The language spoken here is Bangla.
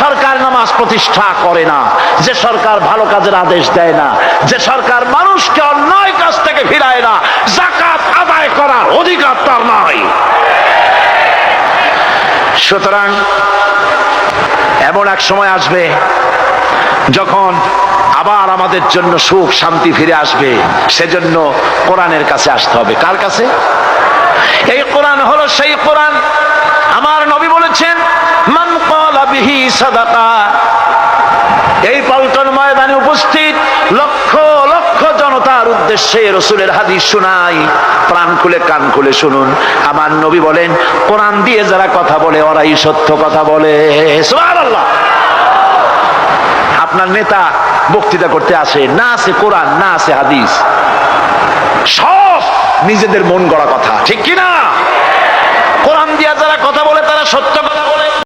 সরকার নামাজ প্রতিষ্ঠা করে না, যে সরকার ভালো কাজের আদেশ দেয় না, যে সরকার মানুষকে অন্যায় কাজ থেকে ফিরায় না, যাকাত আদায় করার অধিকার তার নাই। সুতরাং এমন এক সময় আসবে যখন আবার আমাদের জন্য সুখ শান্তি ফিরে আসবে। সেজন্য কোরআনের কাছে আসতে হবে। কার কাছে? এই কোরআন হলো সেই কোরআন। আমার নবী বলেছেন, মান ক্বালা বিহি সাদাকা। এই পল্টন ময়দানে উপস্থিত লক্ষ লক্ষ জনতার উদ্দেশ্যে রাসূলের হাদিস শোনাই, প্রাণ খুলে কান খুলে শুনুন। আমার নবী বলেন, কোরআন দিয়ে যারা কথা বলে ওরাই সত্য কথা বলে। সুবহানাল্লাহ। আপনার নেতা বক্তৃতা করতে আসে, না আছে কোরআন, না আছে হাদিস, সব নিজেদের মন গড়া কথা, ঠিক কিনা? কোরআন দিয়া যারা কথা বলে তারা সত্য কথা বলে।